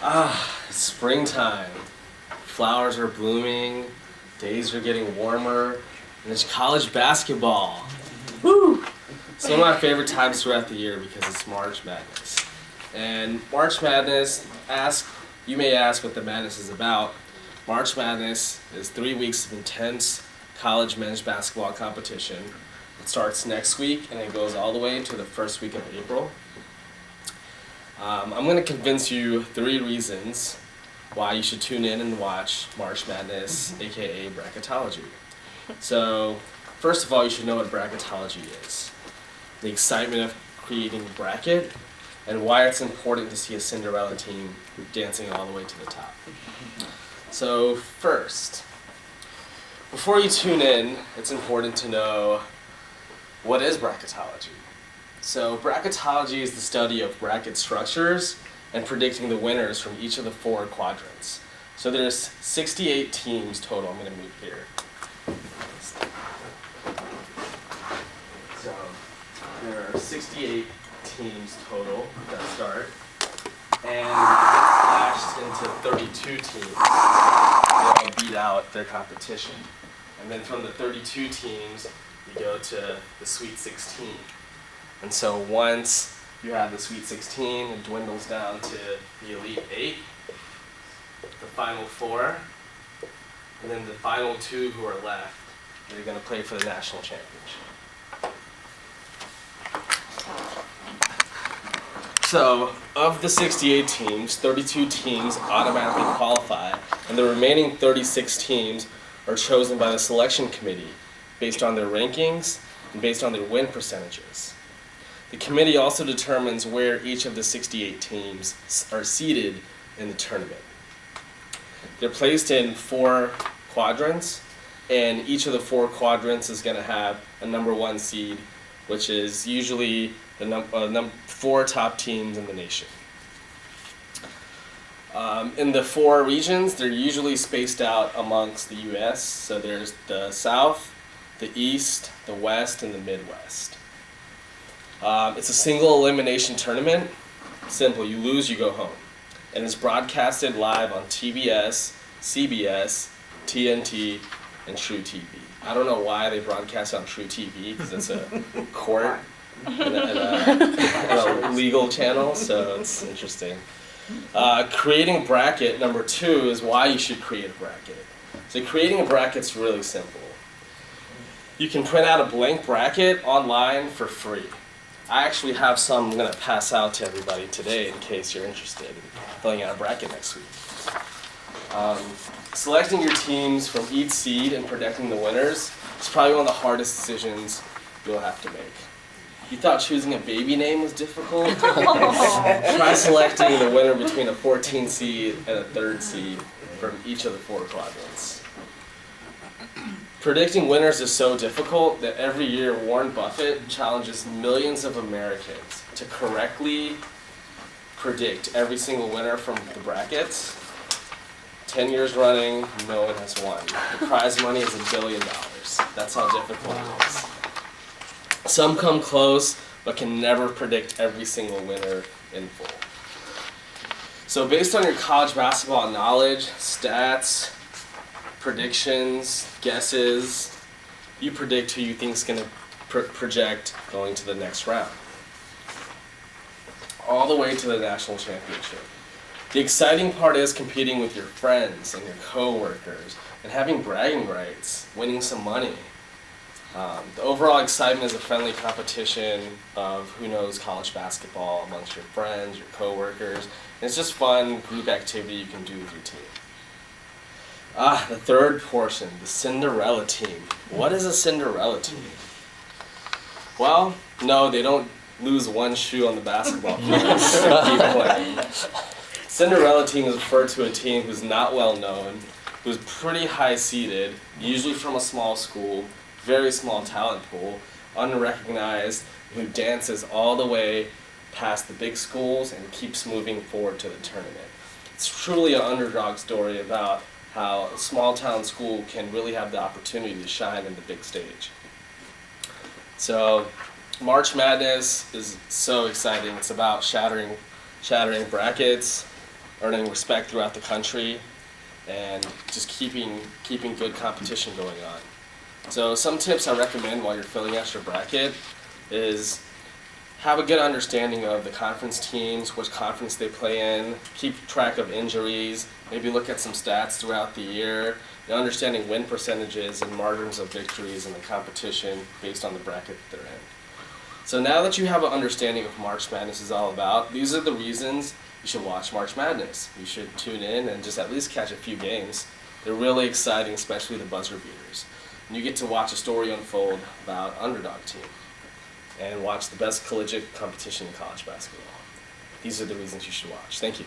It's springtime. Flowers are blooming, days are getting warmer, and it's college basketball. Woo! It's one of my favorite times throughout the year because it's March Madness. And March Madness, you may ask what the madness is about. March Madness is 3 weeks of intense college men's basketball competition. It starts next week and it goes all the way to the first week of April. I'm going to convince you 3 reasons why you should tune in and watch March Madness, aka Bracketology. So, first of all, you should know what Bracketology is. The excitement of creating a bracket and why it's important to see a Cinderella team dancing all the way to the top. So first, before you tune in, it's important to know what is bracketology. So bracketology is the study of bracket structures and predicting the winners from each of the 4 quadrants. So there's 68 teams total. I'm going to move here. So there are 68 teams total that start, and it's slashed into 32 teams. They all beat out their competition. And then from the 32 teams, you go to the Sweet 16. And so once you have the Sweet 16, it dwindles down to the Elite 8, the Final 4, and then the final 2 who are left, they're going to play for the national championship. So, of the 68 teams, 32 teams automatically qualify, and the remaining 36 teams are chosen by the selection committee based on their rankings and based on their win percentages. The committee also determines where each of the 68 teams are seated in the tournament. They're placed in 4 quadrants, and each of the 4 quadrants is going to have a number 1 seed, which is usually the 4 top teams in the nation. In the 4 regions, they're usually spaced out amongst the U.S., so there's the South, the East, the West, and the Midwest. It's a single elimination tournament. Simple, you lose, you go home. And it's broadcasted live on TBS, CBS, TNT, and True TV. I don't know why they broadcast on True TV, because it's a court and a legal channel, so it's interesting. Creating bracket, number 2, is why you should create a bracket. So creating a bracket's really simple. You can print out a blank bracket online for free. I actually have some I'm going to pass out to everybody today in case you're interested in filling out a bracket next week. Selecting your teams from each seed and predicting the winners is probably one of the hardest decisions you'll have to make. You thought choosing a baby name was difficult? Try selecting the winner between a 14 seed and a 3rd seed from each of the 4 quadrants. Predicting winners is so difficult that every year Warren Buffett challenges millions of Americans to correctly predict every single winner from the brackets. 10 years running, no one has won. The prize money is $1 billion. That's how difficult it is. Some come close, but can never predict every single winner in full. So based on your college basketball knowledge, stats, predictions, guesses, you predict who you think is going to project going to the next round. All the way to the national championship. The exciting part is competing with your friends and your co-workers and having bragging rights, winning some money. The overall excitement is a friendly competition of who knows college basketball amongst your friends, your co-workers. And it's just fun group activity you can do with your team. The third portion, the Cinderella team. What is a Cinderella team? Well, no, they don't lose one shoe on the basketball field. Keep playing. Cinderella team is referred to a team who's not well known, who's pretty high seeded, usually from a small school, very small talent pool, unrecognized, who dances all the way past the big schools and keeps moving forward to the tournament. It's truly an underdog story about how a small town school can really have the opportunity to shine in the big stage. So March Madness is so exciting. It's about shattering brackets, earning respect throughout the country, and just keeping good competition going on. So some tips I recommend while you're filling out your bracket is have a good understanding of the conference teams, which conference they play in, keep track of injuries, maybe look at some stats throughout the year, and understanding win percentages and margins of victories in the competition based on the bracket that they're in. So now that you have an understanding of what March Madness is all about, these are the reasons you should watch March Madness. You should tune in and just at least catch a few games. They're really exciting, especially the buzzer beaters. And you get to watch a story unfold about underdog team and watch the best collegiate competition in college basketball. These are the reasons you should watch. Thank you.